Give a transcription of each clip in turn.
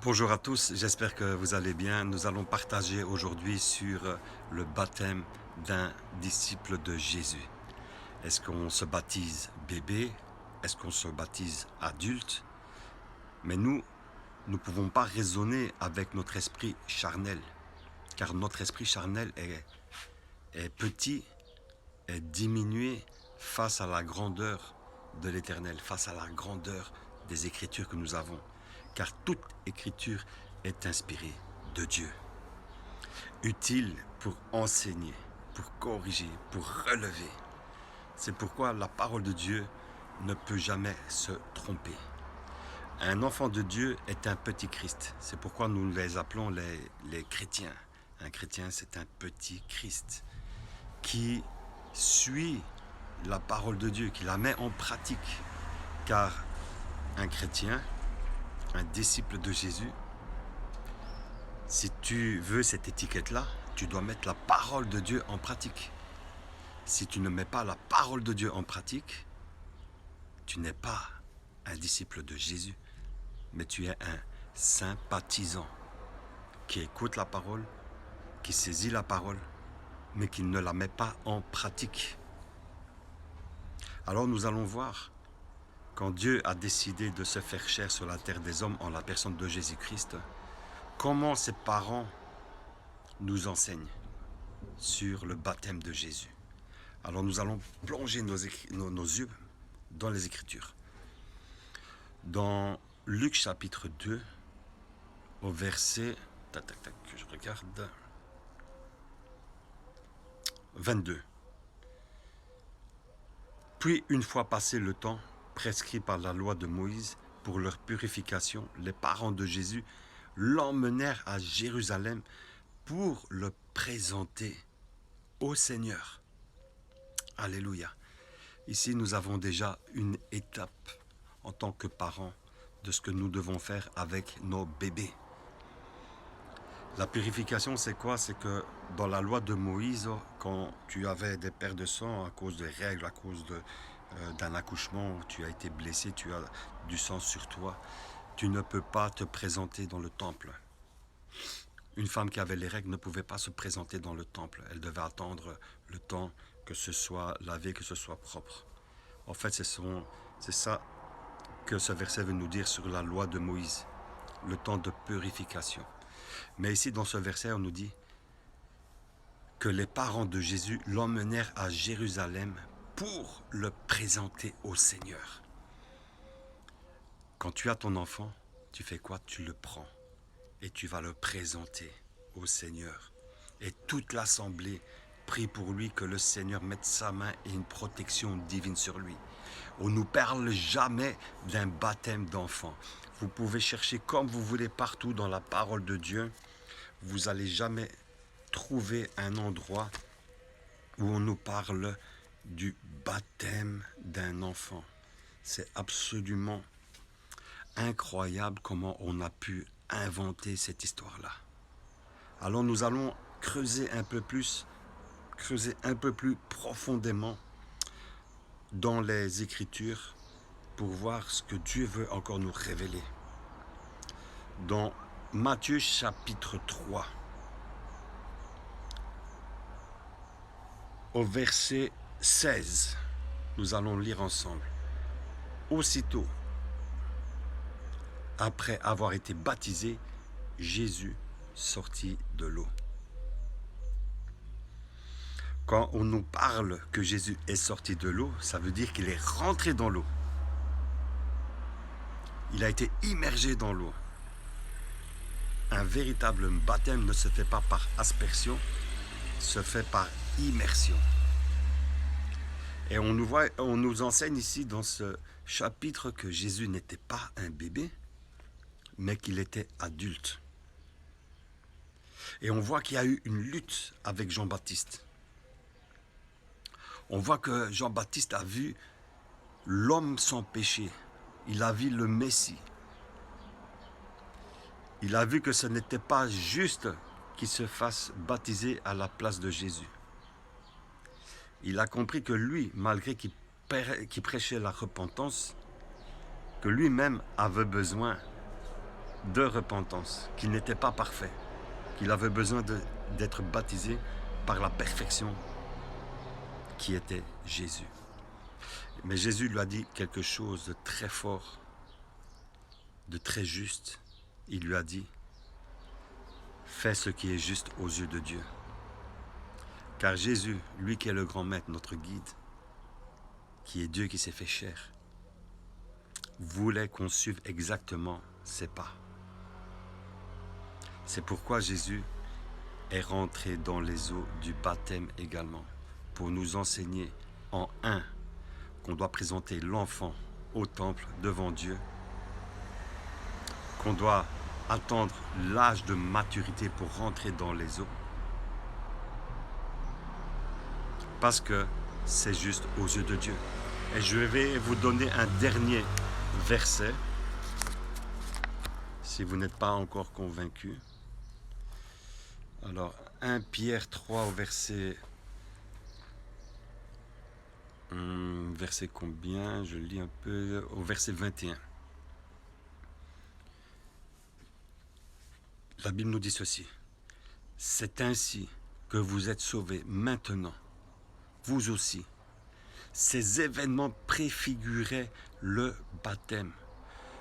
Bonjour à tous, j'espère que vous allez bien. Nous allons partager aujourd'hui sur le baptême d'un disciple de Jésus. Est-ce qu'on se baptise bébé? Est-ce qu'on se baptise adulte? Mais nous ne pouvons pas raisonner avec notre esprit charnel, car notre esprit charnel est petit, est diminué face à la grandeur de l'Éternel, face à la grandeur des Écritures que nous avons. Car toute Écriture est inspirée de Dieu, utile pour enseigner, pour corriger, pour relever. C'est pourquoi la parole de Dieu ne peut jamais se tromper. Un enfant de Dieu est un petit Christ. C'est pourquoi nous les appelons les chrétiens. Un chrétien, c'est un petit Christ qui suit la parole de Dieu, qui la met en pratique. Car un chrétien, un disciple de Jésus, si tu veux cette étiquette-là, tu dois mettre la parole de Dieu en pratique. Si tu ne mets pas la parole de Dieu en pratique, tu n'es pas un disciple de Jésus, mais tu es un sympathisant qui écoute la parole, qui saisit la parole, mais qui ne la met pas en pratique. Alors nous allons voir, quand Dieu a décidé de se faire chair sur la terre des hommes en la personne de Jésus-Christ, comment ses parents nous enseignent sur le baptême de Jésus. Alors nous allons plonger nos yeux dans les Écritures. Dans Luc chapitre 2, au verset, que je regarde, 22. Puis une fois passé le temps prescrit par la loi de Moïse pour leur purification, les parents de Jésus l'emmenèrent à Jérusalem pour le présenter au Seigneur. Alléluia. Ici, nous avons déjà une étape en tant que parents de ce que nous devons faire avec nos bébés. La purification, c'est quoi? C'est que dans la loi de Moïse, quand tu avais des pertes de sang à cause des règles, à cause d'un accouchement, tu as été blessé, tu as du sang sur toi, tu ne peux pas te présenter dans le temple. Une femme qui avait les règles ne pouvait pas se présenter dans le temple. Elle devait attendre le temps que ce soit lavé, que ce soit propre. En fait, c'est ça que ce verset veut nous dire sur la loi de Moïse, le temps de purification. Mais ici, dans ce verset, on nous dit que les parents de Jésus l'emmenèrent à Jérusalem pour le présenter au Seigneur. Quand tu as ton enfant, tu fais quoi? Tu le prends et tu vas le présenter au Seigneur. Et toute l'assemblée prie pour lui que le Seigneur mette sa main et une protection divine sur lui. On ne nous parle jamais d'un baptême d'enfant. Vous pouvez chercher comme vous voulez partout dans la parole de Dieu. Vous n'allez jamais trouver un endroit où on nous parle du baptême d'un enfant. C'est absolument incroyable comment on a pu inventer cette histoire-là. Alors nous allons creuser un peu plus profondément dans les Écritures pour voir ce que Dieu veut encore nous révéler. Dans Matthieu chapitre 3, au verset 16, nous allons lire ensemble. Aussitôt, après avoir été baptisé, Jésus sortit de l'eau. Quand on nous parle que Jésus est sorti de l'eau, ça veut dire qu'il est rentré dans l'eau. Il a été immergé dans l'eau. Un véritable baptême ne se fait pas par aspersion, se fait par immersion. Et on nous enseigne ici dans ce chapitre que Jésus n'était pas un bébé, mais qu'il était adulte. Et on voit qu'il y a eu une lutte avec Jean-Baptiste. On voit que Jean-Baptiste a vu l'homme sans péché. Il a vu le Messie. Il a vu que ce n'était pas juste qu'il se fasse baptiser à la place de Jésus. Il a compris que lui, malgré qu'il prêchait la repentance, que lui-même avait besoin de repentance, qu'il n'était pas parfait, qu'il avait besoin d'être baptisé par la perfection qui était Jésus. Mais Jésus lui a dit quelque chose de très fort, de très juste. Il lui a dit, fais ce qui est juste aux yeux de Dieu. Car Jésus, lui qui est le grand maître, notre guide, qui est Dieu qui s'est fait chair, voulait qu'on suive exactement ses pas. C'est pourquoi Jésus est rentré dans les eaux du baptême également, pour nous enseigner en un qu'on doit présenter l'enfant au temple devant Dieu, qu'on doit attendre l'âge de maturité pour rentrer dans les eaux, parce que c'est juste aux yeux de Dieu. Et je vais vous donner un dernier verset, si vous n'êtes pas encore convaincu. Alors, 1 Pierre 3 au verset... verset combien? Je lis un peu. Au verset 21. La Bible nous dit ceci. C'est ainsi que vous êtes sauvés maintenant, vous aussi. Ces événements préfiguraient le baptême.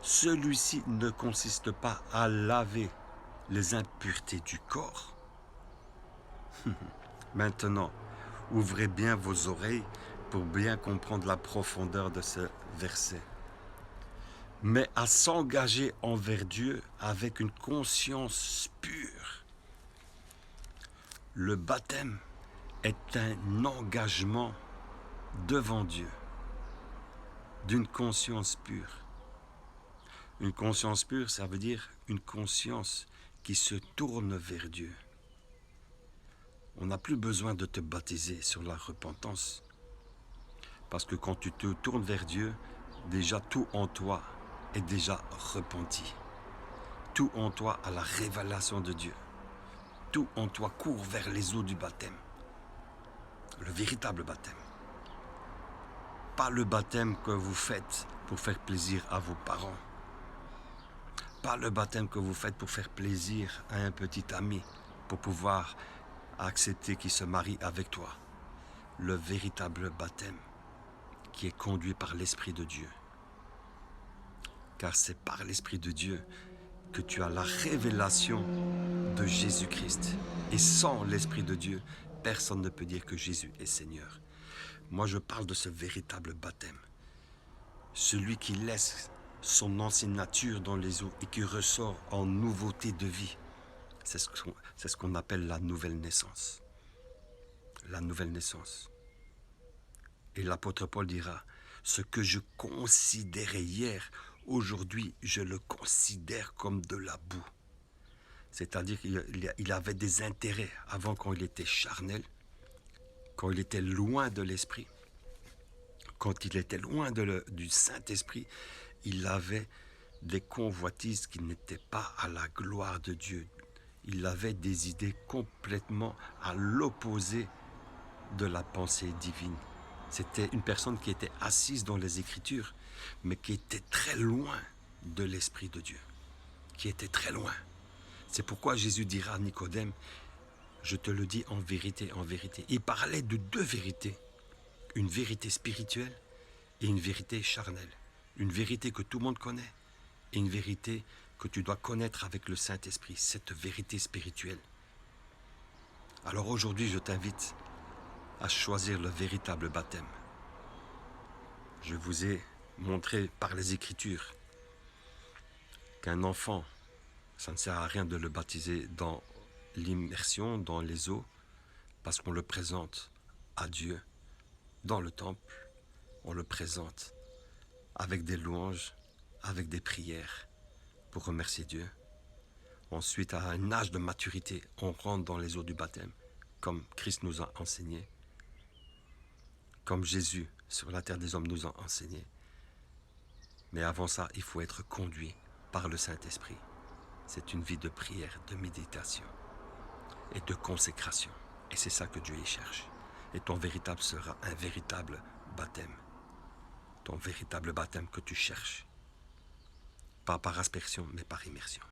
Celui-ci ne consiste pas à laver les impuretés du corps. Maintenant, ouvrez bien vos oreilles pour bien comprendre la profondeur de ce verset. Mais à s'engager envers Dieu avec une conscience pure. Le baptême est un engagement devant Dieu d'une conscience pure. Une conscience pure, ça veut dire une conscience qui se tourne vers Dieu. On n'a plus besoin de te baptiser sur la repentance. Parce que quand tu te tournes vers Dieu, déjà tout en toi est déjà repenti. Tout en toi a la révélation de Dieu. Tout en toi court vers les eaux du baptême. Le véritable baptême. Pas le baptême que vous faites pour faire plaisir à vos parents. Pas le baptême que vous faites pour faire plaisir à un petit ami, pour pouvoir accepter qu'il se marie avec toi. Le véritable baptême qui est conduit par l'Esprit de Dieu. Car c'est par l'Esprit de Dieu que tu as la révélation de Jésus-Christ. Et sans l'Esprit de Dieu, personne ne peut dire que Jésus est Seigneur. Moi, je parle de ce véritable baptême. Celui qui laisse son ancienne nature dans les eaux et qui ressort en nouveauté de vie. C'est ce qu'on appelle la nouvelle naissance. La nouvelle naissance. Et l'apôtre Paul dira, ce que je considérais hier, aujourd'hui, je le considère comme de la boue. C'est-à-dire qu'il avait des intérêts avant quand il était charnel, quand il était loin de l'esprit, quand il était loin du Saint-Esprit, il avait des convoitises qui n'étaient pas à la gloire de Dieu. Il avait des idées complètement à l'opposé de la pensée divine. C'était une personne qui était assise dans les Écritures, mais qui était très loin de l'Esprit de Dieu. Qui était très loin. C'est pourquoi Jésus dira à Nicodème, je te le dis en vérité, en vérité. Il parlait de deux vérités. Une vérité spirituelle et une vérité charnelle. Une vérité que tout le monde connaît et une vérité que tu dois connaître avec le Saint-Esprit. Cette vérité spirituelle. Alors aujourd'hui, je t'invite à choisir le véritable baptême. Je vous ai montré par les Écritures qu'un enfant, ça ne sert à rien de le baptiser dans l'immersion, dans les eaux, parce qu'on le présente à Dieu dans le temple, on le présente avec des louanges, avec des prières pour remercier Dieu. Ensuite, à un âge de maturité, on rentre dans les eaux du baptême, comme Christ nous a enseigné, comme Jésus sur la terre des hommes nous a enseigné. Mais avant ça, il faut être conduit par le Saint-Esprit. C'est une vie de prière, de méditation et de consécration. Et c'est ça que Dieu y cherche. Et ton véritable sera un véritable baptême. Ton véritable baptême que tu cherches. pas par aspersion, mais par immersion.